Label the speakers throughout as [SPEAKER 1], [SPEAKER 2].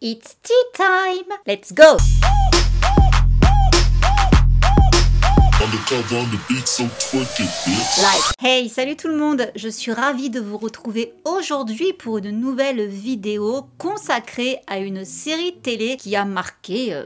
[SPEAKER 1] It's tea time! Let's go! Hey, salut tout le monde! Je suis ravie de vous retrouver aujourd'hui pour une nouvelle vidéo consacrée à une série télé qui a marqué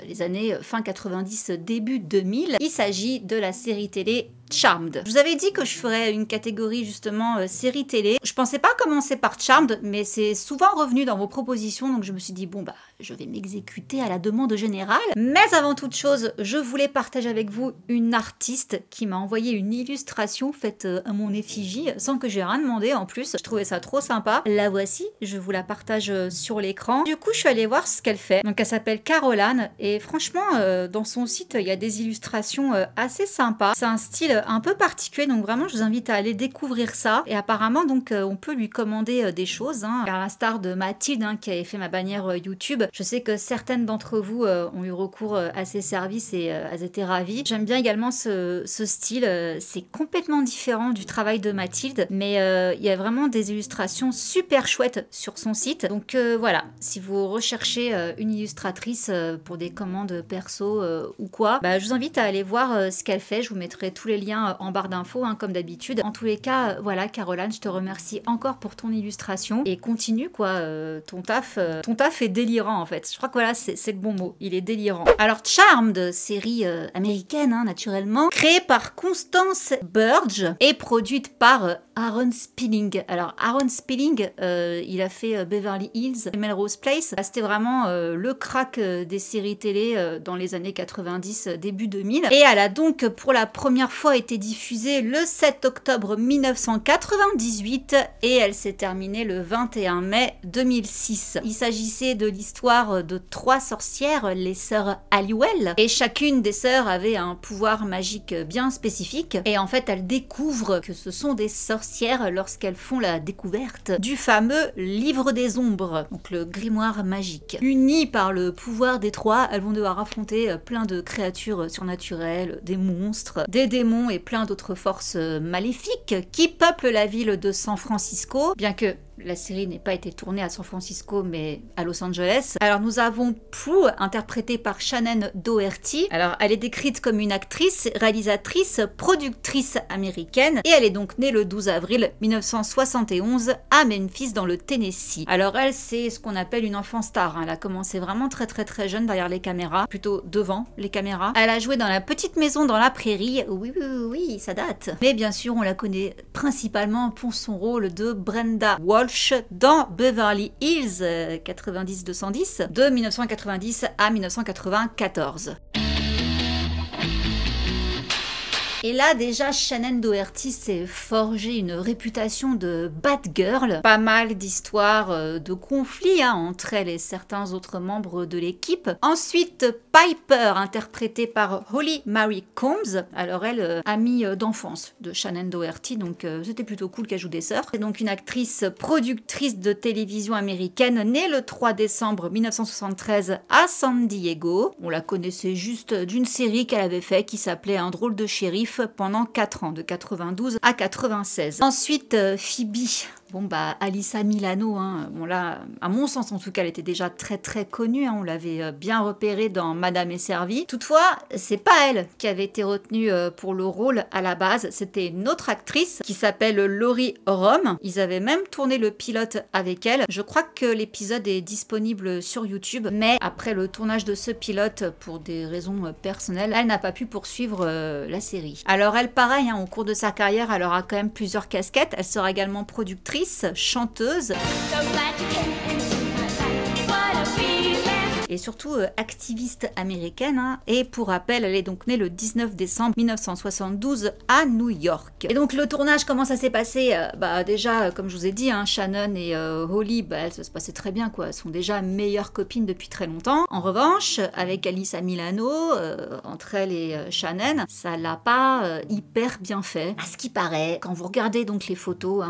[SPEAKER 1] les années fin 90, début 2000. Il s'agit de la série télé Charmed. Je vous avais dit que je ferais une catégorie justement série télé. Je pensais pas commencer par Charmed, mais c'est souvent revenu dans vos propositions, donc je me suis dit bon bah je vais m'exécuter à la demande générale. Mais avant toute chose, je voulais partager avec vous une artiste qui m'a envoyé une illustration faite à mon effigie, sans que j'ai rien demandé en plus. Je trouvais ça trop sympa. La voici, je vous la partage sur l'écran. Du coup, je suis allée voir ce qu'elle fait. Donc elle s'appelle Caroline, et franchement, dans son site, il y a des illustrations assez sympas. C'est un style un peu particulier, donc vraiment je vous invite à aller découvrir ça. Et apparemment donc on peut lui commander des choses, à l'instar de Mathilde qui avait fait ma bannière YouTube. Je sais que certaines d'entre vous ont eu recours à ces services et elles étaient ravies. J'aime bien également ce style, c'est complètement différent du travail de Mathilde, mais il y a vraiment des illustrations super chouettes sur son site. Donc voilà, si vous recherchez une illustratrice pour des commandes perso ou quoi, bah, je vous invite à aller voir ce qu'elle fait. Je vous mettrai tous les liens en barre d'infos comme d'habitude. En tous les cas, voilà Caroline, je te remercie encore pour ton illustration et continue quoi, ton taf est délirant en fait. Je crois que voilà, c'est le bon mot, il est délirant. Alors Charmed, série américaine naturellement, créée par Constance Burge et produite par Aaron Spelling. Alors Aaron Spelling, il a fait Beverly Hills, Melrose Place. C'était vraiment le crack des séries télé dans les années 90, début 2000. Et elle a donc pour la première fois été diffusée le 7 octobre 1998 et elle s'est terminée le 21 mai 2006. Il s'agissait de l'histoire de 3 sorcières, les sœurs Halliwell, et chacune des sœurs avait un pouvoir magique bien spécifique. Et en fait, elles découvrent que ce sont des sorcières lorsqu'elles font la découverte du fameux livre des ombres, donc le grimoire magique. Unies par le pouvoir des 3, elles vont devoir affronter plein de créatures surnaturelles, des monstres, des démons et plein d'autres forces maléfiques qui peuplent la ville de San Francisco, bien que la série n'ait pas été tournée à San Francisco mais à Los Angeles. Alors nous avons Prue, interprétée par Shannen Doherty. Alors elle est décrite comme une actrice, réalisatrice, productrice américaine et elle est donc née le 12 avril 1971 à Memphis dans le Tennessee. Alors elle, c'est ce qu'on appelle une enfant star. Elle a commencé vraiment très jeune derrière les caméras, plutôt devant les caméras. Elle a joué dans La petite maison dans la prairie. Oui, ça date. Mais bien sûr, on la connaît principalement pour son rôle de Brenda Walsh dans Beverly Hills 90-210 de 1990 à 1994. Et là, déjà, Shannen Doherty s'est forgé une réputation de bad girl. Pas mal d'histoires de conflits entre elle et certains autres membres de l'équipe. Ensuite, Piper, interprétée par Holly Marie Combs. Alors elle, amie d'enfance de Shannen Doherty, donc c'était plutôt cool qu'elle joue des sœurs. C'est donc une actrice productrice de télévision américaine, née le 3 décembre 1973 à San Diego. On la connaissait juste d'une série qu'elle avait fait qui s'appelait Un drôle de shérif pendant 4 ans, de 92 à 96. Ensuite, Phoebe. Bon bah Alyssa Milano, bon là, à mon sens en tout cas, elle était déjà très connue, on l'avait bien repérée dans Madame est servie. Toutefois, c'est pas elle qui avait été retenue pour le rôle à la base, c'était une autre actrice qui s'appelle Laurie Rom. Ils avaient même tourné le pilote avec elle. Je crois que l'épisode est disponible sur YouTube, mais après le tournage de ce pilote, pour des raisons personnelles, elle n'a pas pu poursuivre la série. Alors elle, pareil, au cours de sa carrière, elle aura quand même plusieurs casquettes. Elle sera également productrice, chanteuse et surtout activiste américaine. Et pour rappel, elle est donc née le 19 décembre 1972 à New York. Et donc le tournage, comment ça s'est passé? Bah déjà, comme je vous ai dit, Shannon et Holly, elles se passaient très bien quoi. Elles sont déjà meilleures copines depuis très longtemps. En revanche, avec Alyssa Milano, entre elle et Shannon, ça l'a pas hyper bien fait. À ce qui paraît, quand vous regardez donc les photos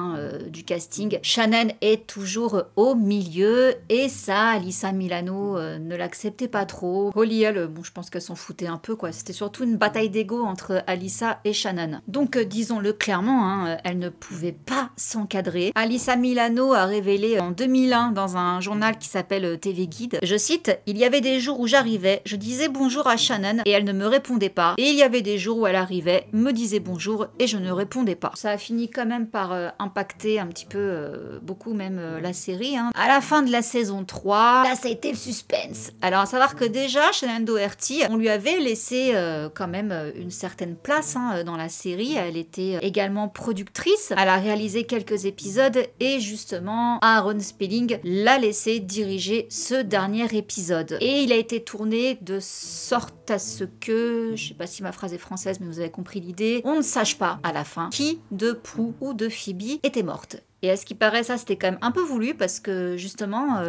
[SPEAKER 1] du casting, Shannon est toujours au milieu et ça, Alyssa Milano ne l'acceptait pas trop. Holly, elle, bon, je pense qu'elle s'en foutait un peu, quoi. C'était surtout une bataille d'ego entre Alyssa et Shannon. Donc, disons-le clairement, hein, elle ne pouvait pas s'encadrer. Alyssa Milano a révélé en 2001 dans un journal qui s'appelle TV Guide, je cite, « Il y avait des jours où j'arrivais, je disais bonjour à Shannon et elle ne me répondait pas. Et il y avait des jours où elle arrivait, me disait bonjour et je ne répondais pas. » Ça a fini quand même par impacter un petit peu, beaucoup même la série. Hein. À la fin de la saison 3, là ça a été le suspense. Alors à savoir que déjà, Shannon Doherty, on lui avait laissé quand même une certaine place hein, dans la série. Elle était également productrice. Elle a réalisé quelques épisodes et justement, Aaron Spelling l'a laissé diriger ce dernier épisode. Et il a été tourné de sorte à ce que, je sais pas si ma phrase est française, mais vous avez compris l'idée, on ne sache pas à la fin qui de Prue ou de Phoebe était morte. Et à ce qui paraît, ça c'était quand même un peu voulu parce que justement,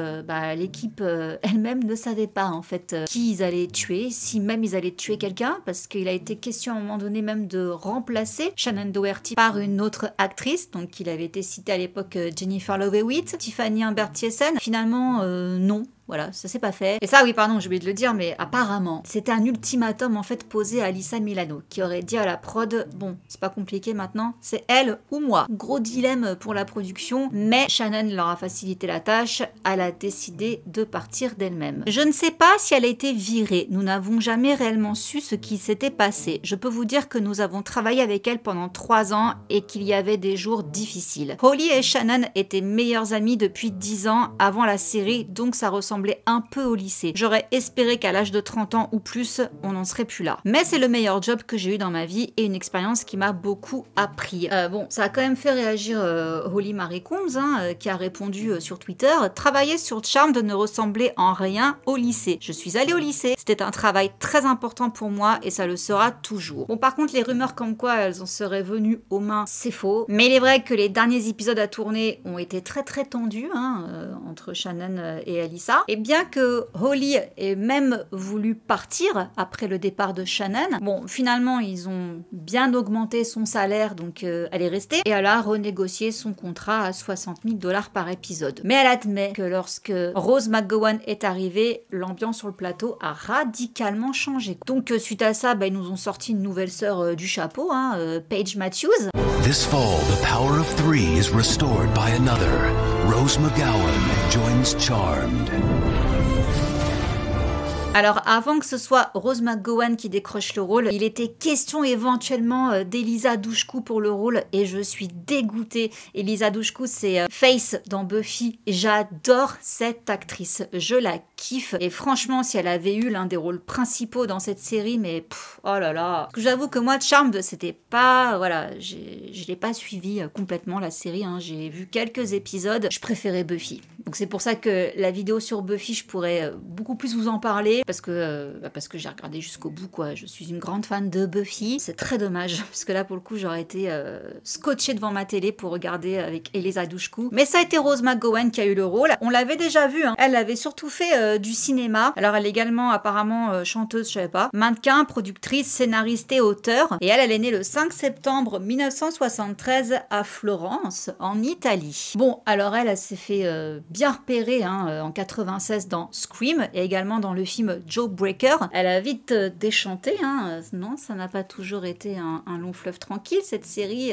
[SPEAKER 1] l'équipe elle-même ne savait pas en fait qui ils allaient tuer, si même ils allaient tuer quelqu'un, parce qu'il a été question à un moment donné même de remplacer Shannon Doherty par une autre actrice, donc il avait été cité à l'époque Jennifer Love Hewitt, Tiffany Amber Thiessen. Finalement, non. Voilà, ça s'est pas fait. Et ça, oui, pardon, j'ai oublié de le dire, mais apparemment, c'était un ultimatum en fait posé à Alyssa Milano, qui aurait dit à la prod, bon, c'est pas compliqué maintenant, c'est elle ou moi. Gros dilemme pour la production, mais Shannon leur a facilité la tâche, elle a décidé de partir d'elle-même. Je ne sais pas si elle a été virée, nous n'avons jamais réellement su ce qui s'était passé. Je peux vous dire que nous avons travaillé avec elle pendant 3 ans et qu'il y avait des jours difficiles. Holly et Shannon étaient meilleures amies depuis 10 ans avant la série, donc ça ressemble un peu au lycée. J'aurais espéré qu'à l'âge de 30 ans ou plus, on n'en serait plus là. Mais c'est le meilleur job que j'ai eu dans ma vie et une expérience qui m'a beaucoup appris. Bon, ça a quand même fait réagir Holly Marie Combs, hein, qui a répondu sur Twitter « Travailler sur Charmed ne ressemblait en rien au lycée. Je suis allée au lycée. C'était un travail très important pour moi et ça le sera toujours. » Bon, par contre, les rumeurs comme quoi elles en seraient venues aux mains, c'est faux. Mais il est vrai que les derniers épisodes à tourner ont été très tendus hein, entre Shannon et Alyssa. Et bien que Holly ait même voulu partir après le départ de Shannon, bon, finalement, ils ont bien augmenté son salaire, donc elle est restée, et elle a renégocié son contrat à 60 000 $ par épisode. Mais elle admet que lorsque Rose McGowan est arrivée, l'ambiance sur le plateau a radicalement changé. Donc, suite à ça, ils nous ont sorti une nouvelle sœur du chapeau, hein, Paige Matthews.
[SPEAKER 2] This fall, the power of 3 is restored by another. Rose McGowan joins Charmed.
[SPEAKER 1] Alors avant que ce soit Rose McGowan qui décroche le rôle, il était question éventuellement d'Eliza Dushku pour le rôle et je suis dégoûtée. Eliza Dushku c'est Faith dans Buffy. J'adore cette actrice, je la kiffe et franchement si elle avait eu l'un des rôles principaux dans cette série, mais oh là là. J'avoue que moi Charmed c'était pas, voilà, je l'ai pas suivi complètement la série, hein. J'ai vu quelques épisodes, je préférais Buffy. Donc c'est pour ça que la vidéo sur Buffy je pourrais beaucoup plus vous en parler. Parce que j'ai regardé jusqu'au bout, quoi. Je suis une grande fan de Buffy. C'est très dommage, parce que là, pour le coup, j'aurais été scotchée devant ma télé pour regarder avec Eliza Dushku. Mais ça a été Rose McGowan qui a eu le rôle. On l'avait déjà vu, hein. Elle avait surtout fait du cinéma. Alors, elle est également apparemment chanteuse, je savais pas. Mannequin, productrice, scénariste et auteur. Et elle est née le 5 septembre 1973 à Florence, en Italie. Bon, alors elle s'est fait bien repérer hein, en 96 dans Scream et également dans le film Jawbreaker. Elle a vite déchanté, hein. Non, ça n'a pas toujours été un long fleuve tranquille. Cette série,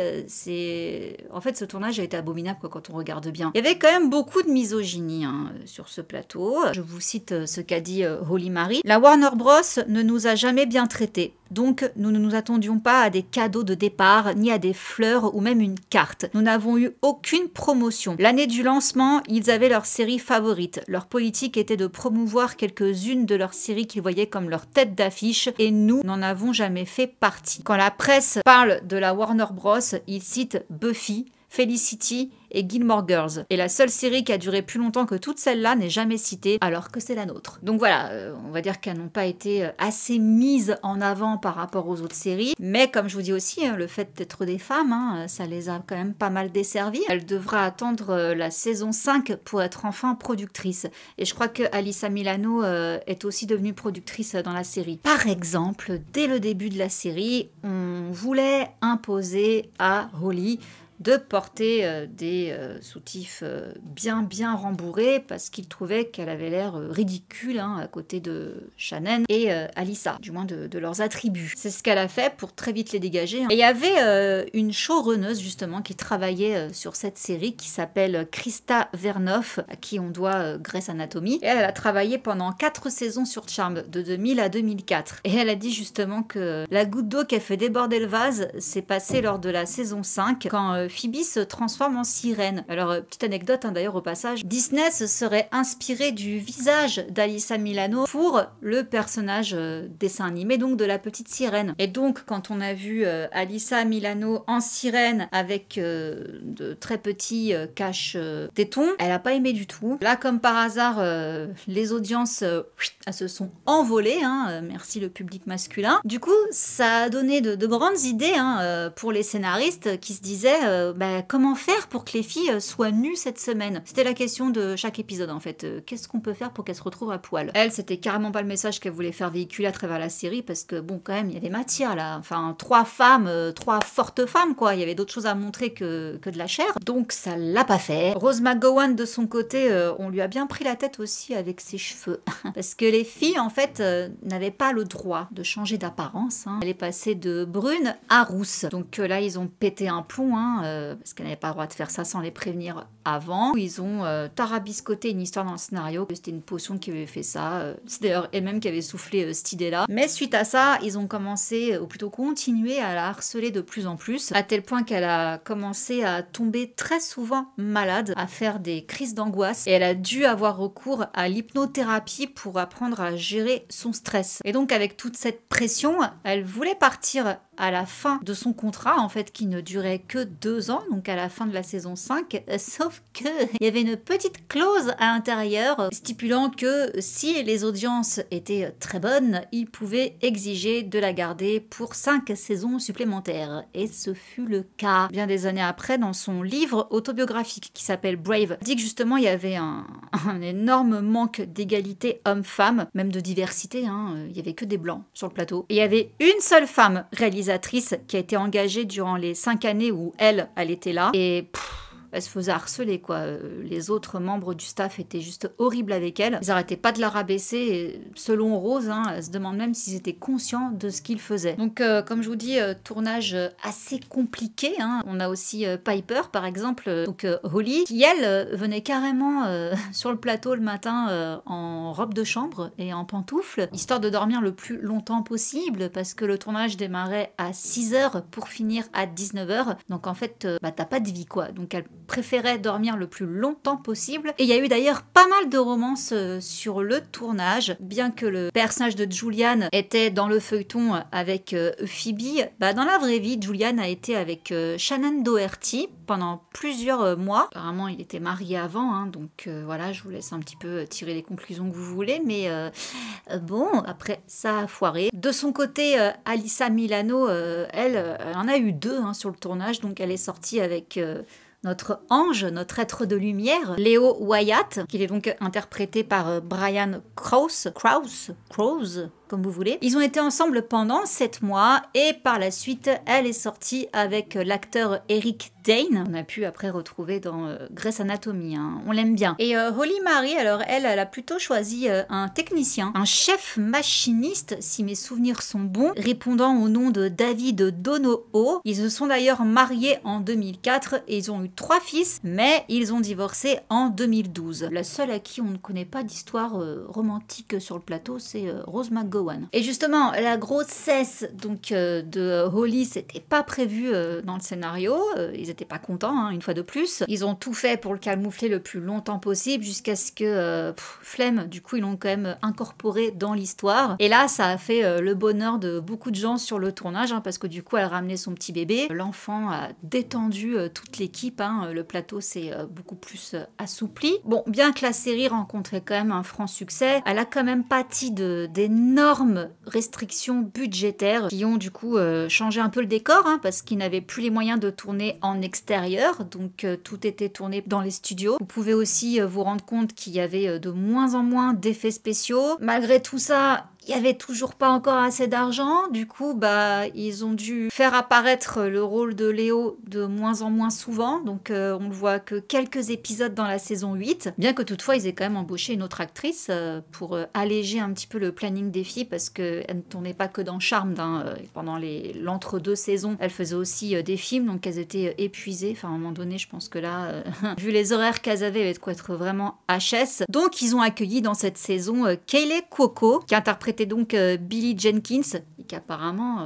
[SPEAKER 1] en fait, ce tournage a été abominable quoi, quand on regarde bien. Il y avait quand même beaucoup de misogynie hein, sur ce plateau. Je vous cite ce qu'a dit Holly Marie. La Warner Bros ne nous a jamais bien traités. Donc, nous ne nous attendions pas à des cadeaux de départ, ni à des fleurs ou même une carte. Nous n'avons eu aucune promotion. L'année du lancement, ils avaient leur série favorite. Leur politique était de promouvoir quelques-unes de leurs séries qu'ils voyaient comme leur tête d'affiche et nous n'en avons jamais fait partie. Quand la presse parle de la Warner Bros, ils citent Buffy, Felicity et Gilmore Girls. Et la seule série qui a duré plus longtemps que toutes celles-là n'est jamais citée, alors que c'est la nôtre. Donc voilà, on va dire qu'elles n'ont pas été assez mises en avant par rapport aux autres séries. Mais comme je vous dis aussi, le fait d'être des femmes, hein, ça les a quand même pas mal desservies. Elle devra attendre la saison 5 pour être enfin productrice. Et je crois que Alyssa Milano est aussi devenue productrice dans la série. Par exemple, dès le début de la série, on voulait imposer à Holly de porter des soutifs bien rembourrés parce qu'il trouvait qu'elle avait l'air ridicule à côté de Shannon et Alyssa, du moins de leurs attributs. C'est ce qu'elle a fait pour très vite les dégager. Et il y avait une showrunneuse justement qui travaillait sur cette série qui s'appelle Krista Vernoff, à qui on doit Grey's Anatomy. Et elle a travaillé pendant 4 saisons sur Charmed, de 2000 à 2004. Et elle a dit justement que la goutte d'eau qui a fait déborder le vase s'est passée lors de la saison 5, quand Phoebe se transforme en sirène. Alors, petite anecdote d'ailleurs au passage, Disney se serait inspiré du visage d'Alyssa Milano pour le personnage dessin animé, donc de la petite sirène. Et donc, quand on a vu Alyssa Milano en sirène avec de très petits cache-tétons, elle a pas aimé du tout. Là, comme par hasard, les audiences elles se sont envolées, merci le public masculin. Du coup, ça a donné de grandes idées pour les scénaristes qui se disaient comment faire pour que les filles soient nues cette semaine. C'était la question de chaque épisode en fait. Qu'est-ce qu'on peut faire pour qu'elles se retrouvent à poil? Elle, c'était carrément pas le message qu'elle voulait faire véhiculer à travers la série parce que bon, quand même, il y a des matières là. Enfin, 3 femmes, 3 fortes femmes quoi. Il y avait d'autres choses à montrer que de la chair. Donc ça l'a pas fait. Rose McGowan de son côté, on lui a bien pris la tête aussi avec ses cheveux. Parce que les filles en fait n'avaient pas le droit de changer d'apparence. Elle est passée de brune à rousse. Donc là, ils ont pété un plomb parce qu'elle n'avait pas le droit de faire ça sans les prévenir avant. Ils ont tarabiscoté une histoire dans le scénario. C'était une potion qui avait fait ça. C'est d'ailleurs elle-même qui avait soufflé cette idée-là. Mais suite à ça, ils ont commencé, ou plutôt continué à la harceler de plus en plus, à tel point qu'elle a commencé à tomber très souvent malade, à faire des crises d'angoisse. Et elle a dû avoir recours à l'hypnothérapie pour apprendre à gérer son stress. Et donc avec toute cette pression, elle voulait partir à la fin de son contrat, en fait, qui ne durait que 2 ans, donc à la fin de la saison 5, sauf que il y avait une petite clause à l'intérieur stipulant que si les audiences étaient très bonnes, il pouvait exiger de la garder pour 5 saisons supplémentaires. Et ce fut le cas. Bien des années après, dans son livre autobiographique qui s'appelle Brave, dit que justement il y avait un énorme manque d'égalité homme-femme, même de diversité, il y avait que des blancs sur le plateau. Et il y avait une seule femme réalisatrice qui a été engagée durant les 5 années où elle était là. Et elle se faisait harceler, quoi. Les autres membres du staff étaient juste horribles avec elle. Ils arrêtaient pas de la rabaisser. Et selon Rose, elle se demande même s'ils étaient conscients de ce qu'ils faisaient. Donc, comme je vous dis, tournage assez compliqué. On a aussi Piper, par exemple, donc Holly, qui, elle, venait carrément sur le plateau le matin en robe de chambre et en pantoufles, histoire de dormir le plus longtemps possible, parce que le tournage démarrait à 6h pour finir à 19h. Donc, en fait, t'as pas de vie, quoi. Donc, elle préférait dormir le plus longtemps possible. Et il y a eu d'ailleurs pas mal de romances sur le tournage, bien que le personnage de Julian était dans le feuilleton avec Phoebe. Dans la vraie vie, Julian a été avec Shannon Doherty pendant plusieurs mois. Apparemment, il était marié avant, donc voilà, je vous laisse un petit peu tirer les conclusions que vous voulez, mais bon, après, ça a foiré. De son côté, Alyssa Milano, elle en a eu 2 sur le tournage, donc elle est sortie avec notre ange, notre être de lumière, Léo Wyatt, qui est donc interprété par Brian Krause, comme vous voulez. Ils ont été ensemble pendant 7 mois et par la suite, elle est sortie avec l'acteur Eric Dane. On a pu après retrouver dans Grey's Anatomy, on l'aime bien. Et Holly Marie, alors elle a plutôt choisi un technicien, un chef machiniste, si mes souvenirs sont bons, répondant au nom de David Donoho. Ils se sont d'ailleurs mariés en 2004 et ils ont eu 3 fils, mais ils ont divorcé en 2012. La seule à qui on ne connaît pas d'histoire romantique sur le plateau, c'est Rose McGowan. Et justement, la grossesse donc de Holly, c'était pas prévu dans le scénario. Ils étaient pas contents, une fois de plus. Ils ont tout fait pour le camoufler le plus longtemps possible jusqu'à ce que flemme. Du coup, ils l'ont quand même incorporé dans l'histoire. Et là, ça a fait le bonheur de beaucoup de gens sur le tournage, parce que du coup, elle ramenait son petit bébé. L'enfant a détendu toute l'équipe. Le plateau s'est beaucoup plus assoupli. Bon, bien que la série rencontrait quand même un franc succès, elle a quand même pâti d'énormes restrictions budgétaires qui ont du coup changé un peu le décor, parce qu'ils n'avaient plus les moyens de tourner en extérieur, donc tout était tourné dans les studios. Vous pouvez aussi vous rendre compte qu'il y avait de moins en moins d'effets spéciaux. Malgré tout ça, Il y avait toujours pas encore assez d'argent, du coup, ils ont dû faire apparaître le rôle de Léo de moins en moins souvent, donc on le voit que quelques épisodes dans la saison 8, bien que toutefois ils aient quand même embauché une autre actrice pour alléger un petit peu le planning des filles, parce qu'elle ne tournait pas que dans Charmed, pendant l'entre-deux saisons, elle faisait aussi des films, donc elles étaient épuisées, enfin à un moment donné, je pense que là, vu les horaires qu'elles avaient, il y avait de quoi être vraiment HS. Donc ils ont accueilli dans cette saison Kaley Cuoco, qui interprétait donc Billie Jenkins, et qui apparemment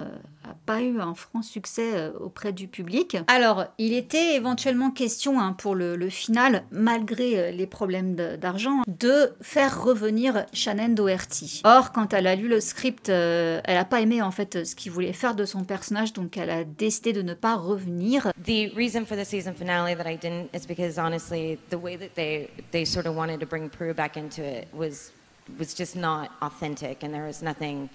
[SPEAKER 1] a pas eu un franc succès auprès du public. Alors, il était éventuellement question pour le final, malgré les problèmes d'argent, de faire revenir Shannon Doherty. Or, quand elle a lu le script, elle n'a pas aimé en fait ce qu'il voulait faire de son personnage, donc elle a décidé de ne pas revenir.
[SPEAKER 3] The reason for the season finale that I didn't is because honestly, the way that they sort of wanted to bring Prue back into it was just not authentic, and there was nothing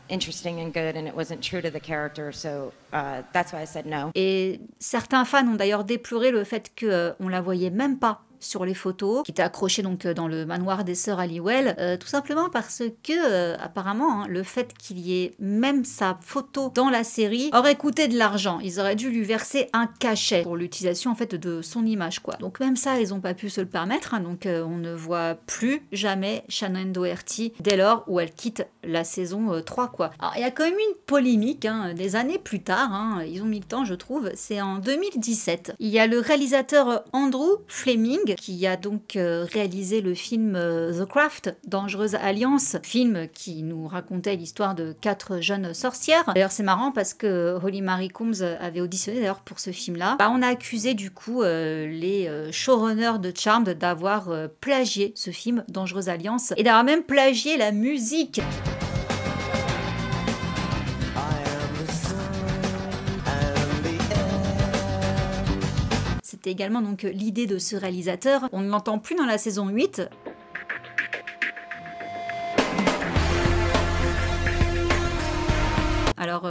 [SPEAKER 3] interesting and good, and it wasn't true to the character, so that's why I said no.
[SPEAKER 1] Et certains fans ont d'ailleurs déploré le fait qu'on la voyait même pas sur les photos, qui était accrochée donc dans le manoir des sœurs Halliwell, tout simplement parce que apparemment le fait qu'il y ait même sa photo dans la série aurait coûté de l'argent. Ils auraient dû lui verser un cachet pour l'utilisation en fait de son image, quoi. Donc même ça, ils n'ont pas pu se le permettre, donc on ne voit plus jamais Shannon Doherty dès lors où elle quitte la saison 3, quoi. Alors il y a quand même une polémique des années plus tard, ils ont mis le temps, je trouve. C'est en 2017. Il y a le réalisateur Andrew Fleming qui a donc réalisé le film The Craft, Dangereuse Alliance, film qui nous racontait l'histoire de 4 jeunes sorcières. D'ailleurs, c'est marrant parce que Holly Marie Combs avait auditionné d'ailleurs pour ce film-là. On a accusé du coup les showrunners de Charmed d'avoir plagié ce film, Dangereuse Alliance, et d'avoir même plagié la musique. C'était également donc l'idée de ce réalisateur. On ne l'entend plus dans la saison 8. Alors,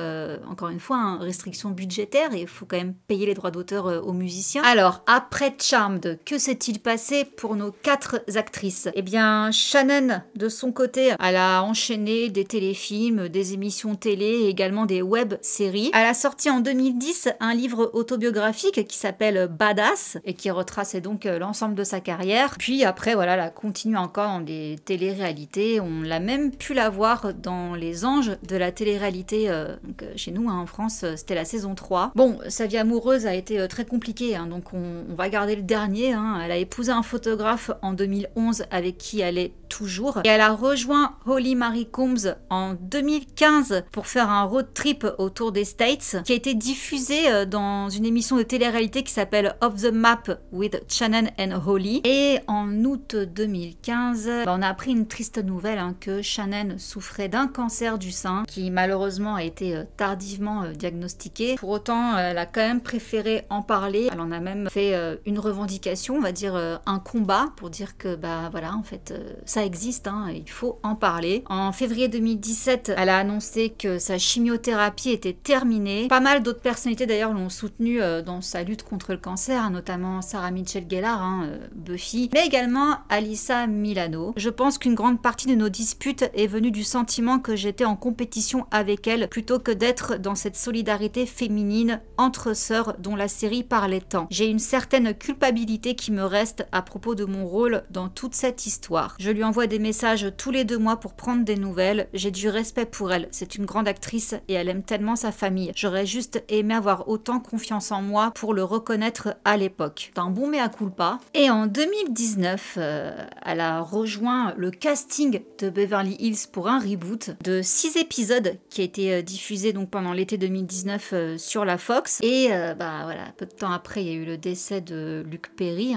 [SPEAKER 1] encore une fois, restriction budgétaire, et il faut quand même payer les droits d'auteur aux musiciens. Alors, après Charmed, que s'est-il passé pour nos 4 actrices? Eh bien, Shannon, de son côté, elle a enchaîné des téléfilms, des émissions télé et également des web-séries. Elle a sorti en 2010 un livre autobiographique qui s'appelle Badass, et qui retraçait donc l'ensemble de sa carrière. Puis après, voilà, elle a continué encore dans des téléréalités. On l'a même pu la voir dans Les Anges de la télé-réalité donc, chez nous en France, c'était la saison 3. Bon, sa vie amoureuse a été très compliquée, donc on va garder le dernier. Elle a épousé un photographe en 2011 avec qui elle est toujours, et elle a rejoint Holly Marie Combs en 2015 pour faire un road trip autour des States, qui a été diffusé dans une émission de télé-réalité qui s'appelle Off the Map with Shannon and Holly. Et en août 2015, on a appris une triste nouvelle, que Shannon souffrait d'un cancer du sein qui malheureusement a été tardivement diagnostiqué. Pour autant, elle a quand même préféré en parler. Elle en a même fait une revendication, on va dire un combat, pour dire que voilà, en fait, ça existe, il faut en parler. En février 2017, elle a annoncé que sa chimiothérapie était terminée. Pas mal d'autres personnalités d'ailleurs l'ont soutenue dans sa lutte contre le cancer, notamment Sarah Michelle Gellar, Buffy, mais également Alyssa Milano. Je pense qu'une grande partie de nos disputes est venue du sentiment que j'étais en compétition avec elle plutôt que d'être dans cette solidarité féminine entre sœurs dont la série parlait tant. J'ai une certaine culpabilité qui me reste à propos de mon rôle dans toute cette histoire. Je lui envoie des messages tous les 2 mois pour prendre des nouvelles. J'ai du respect pour elle. C'est une grande actrice et elle aime tellement sa famille. J'aurais juste aimé avoir autant confiance en moi pour le reconnaître à l'époque. C'est un bon mea culpa. Et en 2019, elle a rejoint le casting de Beverly Hills pour un reboot de 6 épisodes qui a été diffusé donc pendant l'été 2019 sur la Fox. Et voilà, peu de temps après, il y a eu le décès de Luke Perry,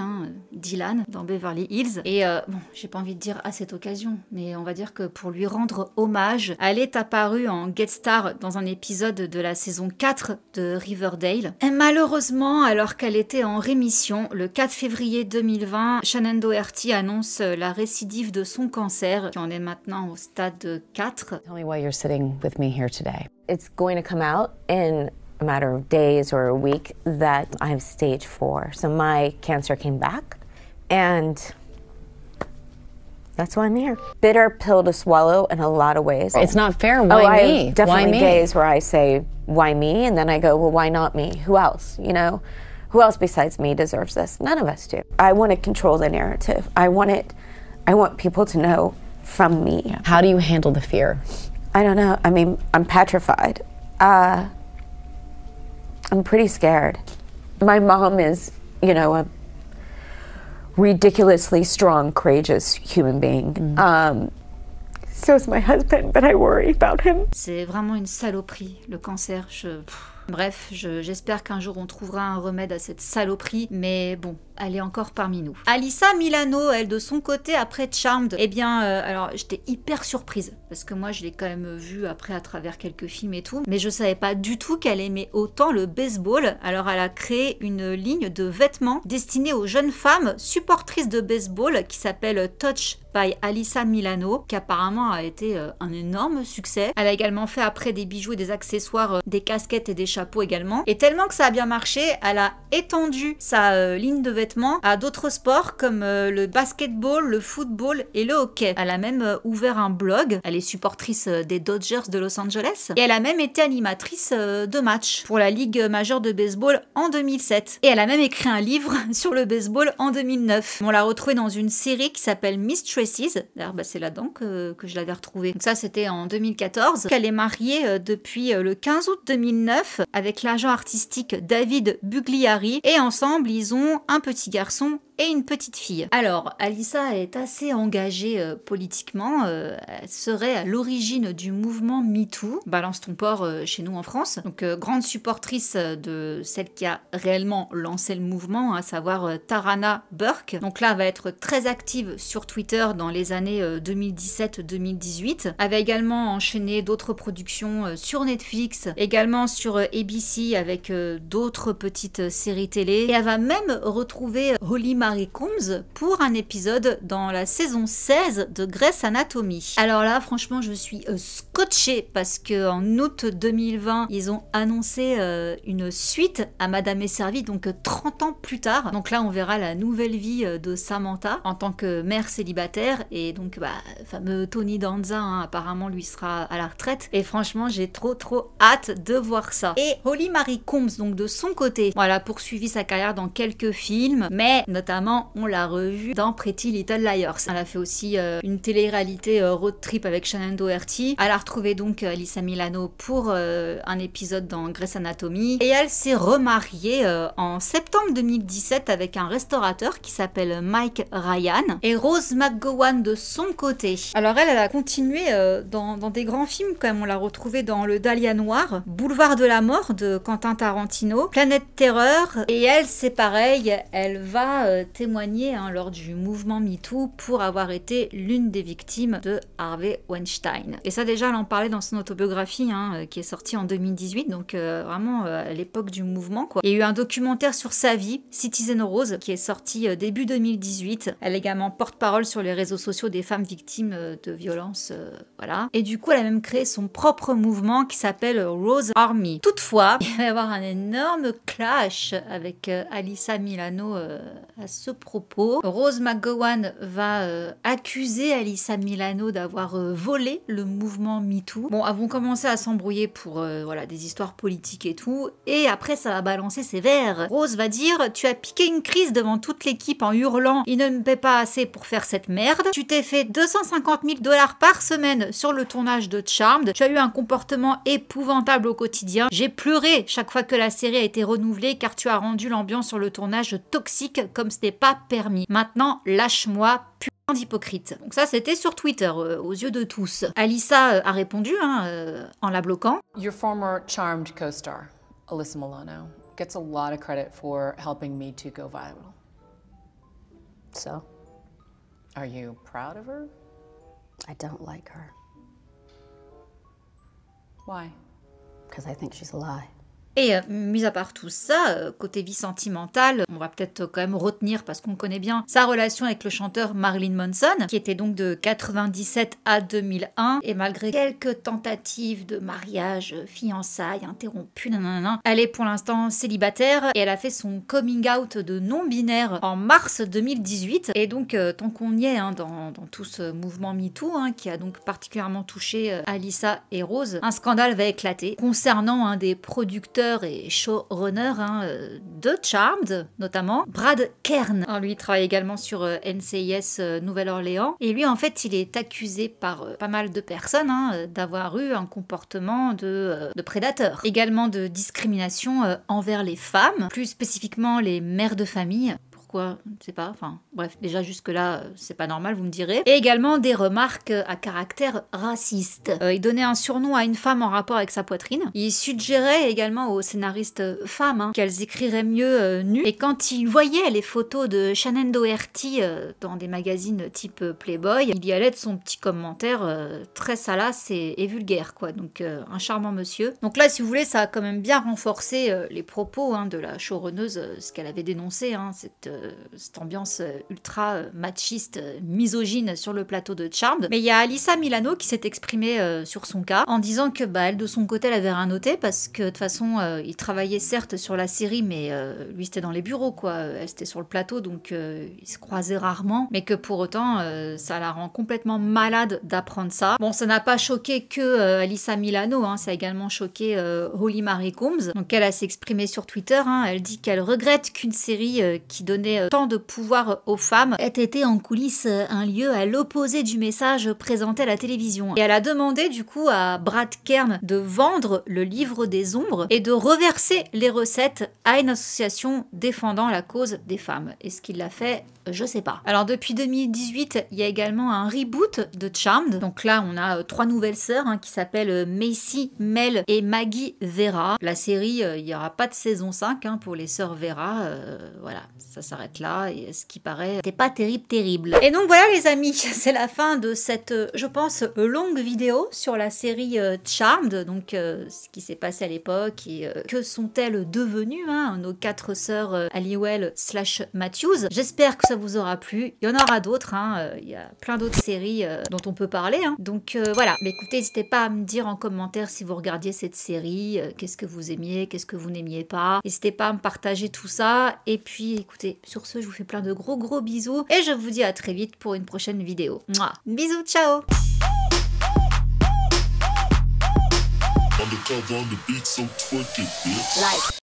[SPEAKER 1] Dylan, dans Beverly Hills. Et bon, j'ai pas envie de dire à cette occasion, mais on va dire que pour lui rendre hommage, elle est apparue en guest star dans un épisode de la saison 4 de Riverdale. Et malheureusement, alors qu'elle était en rémission, le 4 février 2020, Shannon Doherty annonce la récidive de son cancer, qui en est maintenant au stade 4.
[SPEAKER 4] Tell me why you're sitting with me here today. It's going to come out in a matter of days or a week that I have stage 4. So my cancer came back and That's why I'm here. Bitter pill to swallow in a lot of ways.
[SPEAKER 5] It's not fair. Why
[SPEAKER 4] I
[SPEAKER 5] me?
[SPEAKER 4] have definitely
[SPEAKER 5] Why me?
[SPEAKER 4] days where I say, why me? And then I go, well, why not me? Who else? You know, who else besides me deserves this? None of us do. I want to control the narrative. I want people to know from me.
[SPEAKER 5] Yeah. How do you handle the fear?
[SPEAKER 4] I don't know. I mean, I'm petrified. I'm pretty scared. My mom is, you know, a ridiculously strong, courageous human being. So is my husband, but I worry about him.
[SPEAKER 1] C'est vraiment une saloperie, le cancer. Bref, j'espère qu'un jour on trouvera un remède à cette saloperie, mais bon, elle est encore parmi nous. Alyssa Milano, elle, de son côté, après Charmed, eh bien, alors j'étais hyper surprise, parce que moi je l'ai quand même vue après à travers quelques films et tout, mais je savais pas du tout qu'elle aimait autant le baseball. Alors elle a créé une ligne de vêtements destinée aux jeunes femmes supportrices de baseball qui s'appelle Touch by Alyssa Milano, qui apparemment a été un énorme succès. Elle a également fait après des bijoux et des accessoires, des casquettes et des chapeaux également. Et tellement que ça a bien marché, elle a étendu sa ligne de vêtements à d'autres sports comme le basketball, le football et le hockey. Elle a même ouvert un blog. Elle est supportrice des Dodgers de Los Angeles. Et elle a même été animatrice de matchs pour la Ligue majeure de baseball en 2007. Et elle a même écrit un livre sur le baseball en 2009. On l'a retrouvée dans une série qui s'appelle Mistresses. D'ailleurs, c'est là-dedans que je l'avais retrouvée. Donc ça, c'était en 2014. Elle est mariée depuis le 15 août 2009 avec l'agent artistique David Bugliari. Et ensemble, ils ont un petit garçon et une petite fille. Alors, Alyssa est assez engagée politiquement. Elle serait à l'origine du mouvement MeToo. Balance ton porc chez nous en France. Donc, grande supportrice de celle qui a réellement lancé le mouvement, à savoir Tarana Burke. Donc là, elle va être très active sur Twitter dans les années 2017-2018. Elle va également enchaîner d'autres productions sur Netflix, également sur ABC avec d'autres petites séries télé. Et elle va même retrouver Holly Marie Combs pour un épisode dans la saison 16 de Grey's Anatomy. Alors là, franchement, je suis scotchée parce qu'en août 2020, ils ont annoncé une suite à Madame est servie, donc 30 ans plus tard. Donc là, on verra la nouvelle vie de Samantha en tant que mère célibataire. Et donc, le fameux Tony Danza, apparemment, lui sera à la retraite. Et franchement, j'ai trop hâte de voir ça. Et Holly Marie Combs, donc de son côté, voilà, poursuivi sa carrière dans quelques films, mais notamment on l'a revue dans Pretty Little Liars. Elle a fait aussi une télé-réalité road trip avec Shannon Doherty. Elle a retrouvé donc Alyssa Milano pour un épisode dans Grey's Anatomy. Et elle s'est remariée en septembre 2017 avec un restaurateur qui s'appelle Mike Ryan. Et Rose McGowan de son côté. Alors elle a continué dans des grands films quand même. On l'a retrouvée dans Le Dahlia Noir, Boulevard de la Mort de Quentin Tarantino, Planète Terreur. Et elle, c'est pareil, elle va témoigner lors du mouvement MeToo pour avoir été l'une des victimes de Harvey Weinstein. Et ça déjà, elle en parlait dans son autobiographie qui est sortie en 2018, donc vraiment à l'époque du mouvement, quoi. Il y a eu un documentaire sur sa vie, Citizen Rose, qui est sorti début 2018. Elle est également porte-parole sur les réseaux sociaux des femmes victimes de violences, voilà. Et du coup, elle a même créé son propre mouvement qui s'appelle Rose Army. Toutefois, il va y avoir un énorme clash avec Alyssa Milano à ce propos. Rose McGowan va accuser Alyssa Milano d'avoir volé le mouvement MeToo. Bon, elles vont commencer à s'embrouiller pour voilà, des histoires politiques et tout, et après ça va balancer sévère. Rose va dire « Tu as piqué une crise devant toute l'équipe en hurlant « Il ne me paie pas assez pour faire cette merde. Tu t'es fait 250 000 $ par semaine sur le tournage de Charmed. Tu as eu un comportement épouvantable au quotidien. J'ai pleuré chaque fois que la série a été renouvelée car tu as rendu l'ambiance sur le tournage toxique comme ce n'est pas permis. Maintenant, lâche-moi, putain d'hypocrite. » Donc ça, c'était sur Twitter, aux yeux de tous. Alyssa a répondu en la bloquant.
[SPEAKER 6] Your former Charmed co-star, Alyssa Milano, gets a lot of credit for helping Me Too go viral.
[SPEAKER 7] So?
[SPEAKER 6] Are you proud of her?
[SPEAKER 7] I don't like her.
[SPEAKER 6] Why?
[SPEAKER 7] Because I think she's a lie.
[SPEAKER 1] Et mis à part tout ça, côté vie sentimentale, on va peut-être quand même retenir, parce qu'on connaît bien, sa relation avec le chanteur Marilyn Manson, qui était donc de 97 à 2001, et malgré quelques tentatives de mariage, fiançailles, interrompues, nanana, elle est pour l'instant célibataire, et elle a fait son coming out de non-binaire en mars 2018, et donc tant qu'on y est dans tout ce mouvement MeToo, qui a donc particulièrement touché Alyssa et Rose, un scandale va éclater concernant des producteurs et showrunner de Charmed, notamment Brad Kern. Alors, lui, il travaille également sur NCIS Nouvelle-Orléans. Et lui, en fait, il est accusé par pas mal de personnes d'avoir eu un comportement de prédateur. Également de discrimination envers les femmes, plus spécifiquement les mères de famille. Pourquoi? Je ne sais pas, enfin bref, déjà jusque là c'est pas normal, vous me direz. Et également des remarques à caractère raciste. Il donnait un surnom à une femme en rapport avec sa poitrine. Il suggérait également aux scénaristes femmes qu'elles écriraient mieux nues. Et quand il voyait les photos de Shannen Doherty dans des magazines type Playboy, il y allait de son petit commentaire très salace et vulgaire quoi. Donc un charmant monsieur. Donc là si vous voulez ça a quand même bien renforcé les propos de la showrunneuse, ce qu'elle avait dénoncé, cette ambiance ultra machiste, misogyne sur le plateau de Charmed. Mais il y a Alyssa Milano qui s'est exprimée sur son cas en disant que elle de son côté elle avait rien noté parce que de toute façon il travaillait certes sur la série mais lui c'était dans les bureaux quoi, elle c'était sur le plateau donc ils se croisaient rarement, mais que pour autant ça la rend complètement malade d'apprendre ça. Bon ça n'a pas choqué que Alyssa Milano, ça a également choqué Holly Marie Combs. Donc elle s'est exprimée sur Twitter, elle dit qu'elle regrette qu'une série qui donnait tant de pouvoir aux femmes ait été en coulisses un lieu à l'opposé du message présenté à la télévision. Et elle a demandé du coup à Brad Kern de vendre le livre des ombres et de reverser les recettes à une association défendant la cause des femmes. Est-ce qu'il l'a fait? Je sais pas. Alors depuis 2018, il y a également un reboot de Charmed. Donc là, on a 3 nouvelles sœurs qui s'appellent Macy, Mel et Maggie Vera. La série, il n'y aura pas de saison 5 pour les sœurs Vera. Voilà, ça s'arrête là. Et ce qui paraît, c'était pas terrible. Et donc voilà les amis, c'est la fin de cette, je pense, longue vidéo sur la série Charmed. Donc ce qui s'est passé à l'époque et que sont-elles devenues, nos 4 sœurs Halliwell / Matthews. J'espère que ça vous aura plu. Il y en aura d'autres, il y a plein d'autres séries dont on peut parler. Donc voilà, mais écoutez, n'hésitez pas à me dire en commentaire si vous regardiez cette série, qu'est-ce que vous aimiez, qu'est-ce que vous n'aimiez pas. N'hésitez pas à me partager tout ça. Et puis écoutez, sur ce, je vous fais plein de gros bisous et je vous dis à très vite pour une prochaine vidéo. Mouah. Bisous, ciao.
[SPEAKER 8] Undercover on the beat, so twerk it, bitch.